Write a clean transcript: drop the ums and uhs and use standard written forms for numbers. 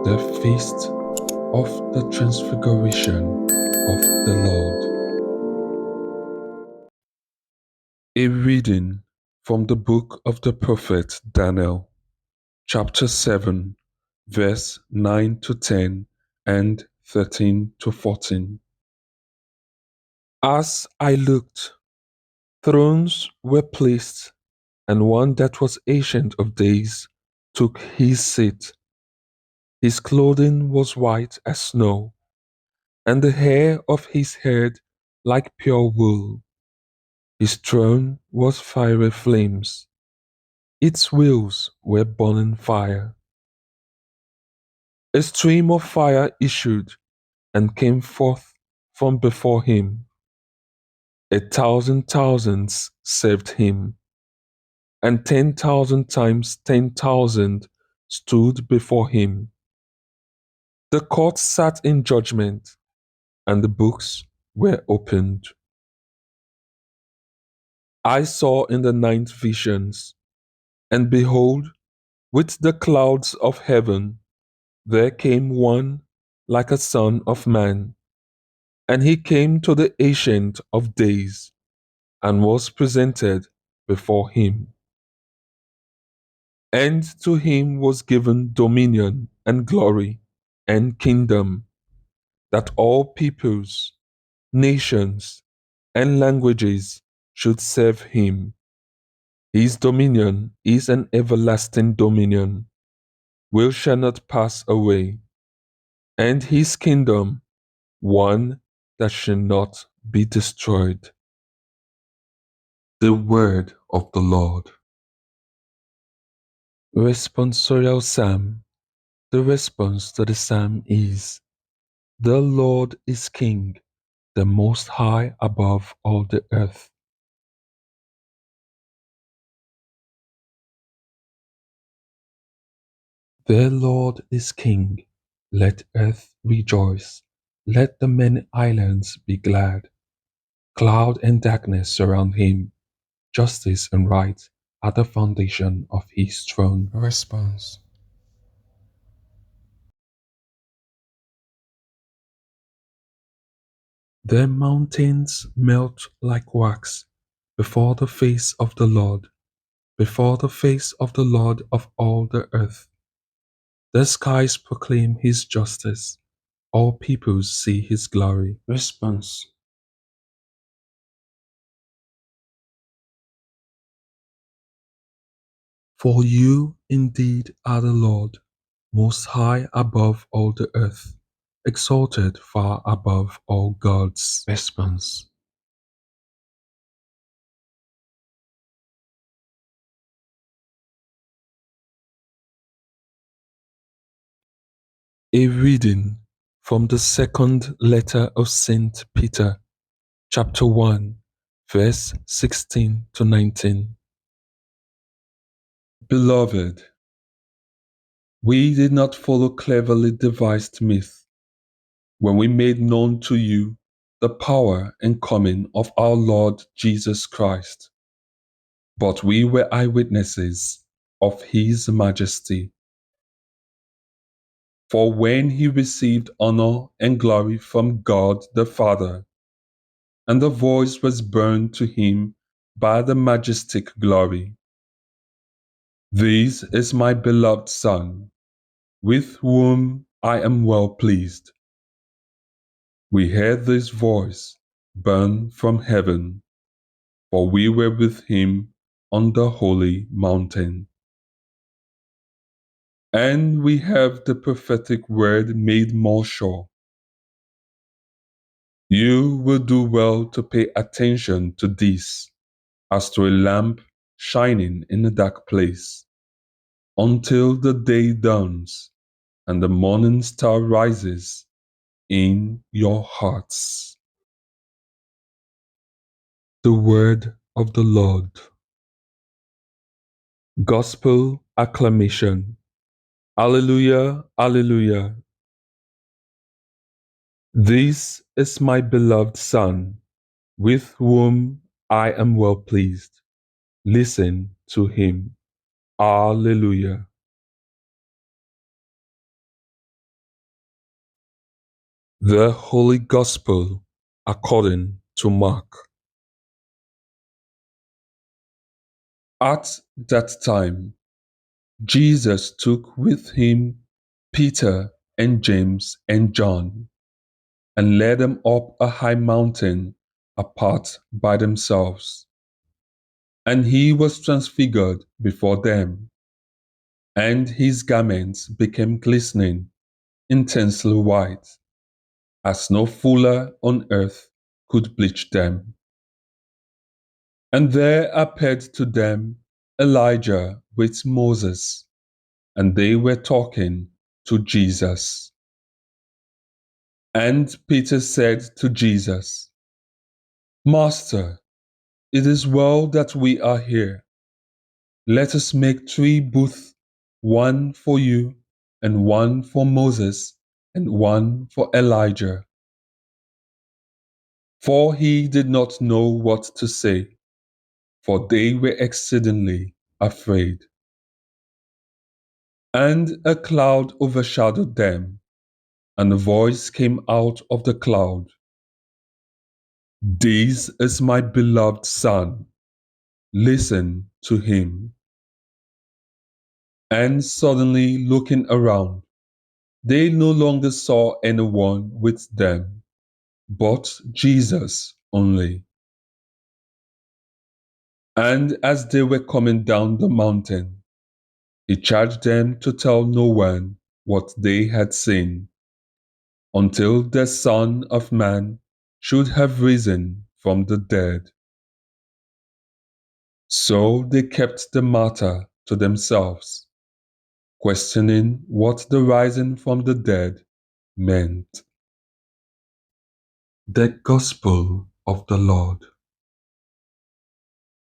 The Feast of the Transfiguration of the Lord. A reading from the book of the prophet Daniel, chapter 7, verse 9 to 10 and 13 to 14. As I looked, thrones were placed, and one that was ancient of days took his seat. His clothing was white as snow, and the hair of his head like pure wool. His throne was fiery flames, its wheels were burning fire. A stream of fire issued and came forth from before him. 1,000 thousands served him, and 10,000 times 10,000 stood before him. The court sat in judgment, and the books were opened. I saw in the night visions, and behold, with the clouds of heaven there came one like a son of man, and he came to the Ancient of Days, and was presented before him. And to him was given dominion and glory and kingdom, that all peoples, nations, and languages should serve him. His dominion is an everlasting dominion, which shall not pass away, and his kingdom one that shall not be destroyed. The word of the Lord. Responsorial Psalm. The response to the psalm is, The Lord is King, the Most High above all the earth. The Lord is King, let earth rejoice, let the many islands be glad. Cloud and darkness surround him, justice and right are the foundation of his throne. Response. The mountains melt like wax before the face of the Lord, before the face of the Lord of all the earth. The skies proclaim his justice, all peoples see his glory. Response. For you indeed are the Lord, most high above all the earth, exalted far above all gods. Response. A reading from the second letter of St. Peter, chapter 1, verse 16 to 19. Beloved, we did not follow cleverly devised myth when we made known to you the power and coming of our Lord Jesus Christ, but we were eyewitnesses of his majesty. For when he received honor and glory from God the Father, and the voice was borne to him by the majestic glory, This is my beloved Son, with whom I am well pleased. We heard this voice borne from heaven, for we were with him on the holy mountain. And we have the prophetic word made more sure. You will do well to pay attention to this, as to a lamp shining in a dark place, until the day dawns and the morning star rises in your hearts. The word of the Lord. Gospel acclamation. Alleluia, alleluia. This is my beloved Son, with whom I am well pleased. Listen to him. Alleluia. The Holy Gospel according to Mark. At that time, Jesus took with him Peter and James and John and led them up a high mountain apart by themselves. And he was transfigured before them, and his garments became glistening, intensely white, as no fuller on earth could bleach them. And there appeared to them Elijah with Moses, and they were talking to Jesus. And Peter said to Jesus, Master, it is well that we are here. Let us make 3 booths, one for you, and one for Moses, and one for Elijah. For he did not know what to say, for they were exceedingly afraid. And a cloud overshadowed them, and a voice came out of the cloud. This is my beloved Son. Listen to him. And suddenly looking around, they no longer saw anyone with them, but Jesus only. And as they were coming down the mountain, he charged them to tell no one what they had seen, until the Son of Man should have risen from the dead. So they kept the matter to themselves, questioning what the rising from the dead meant. The Gospel of the Lord.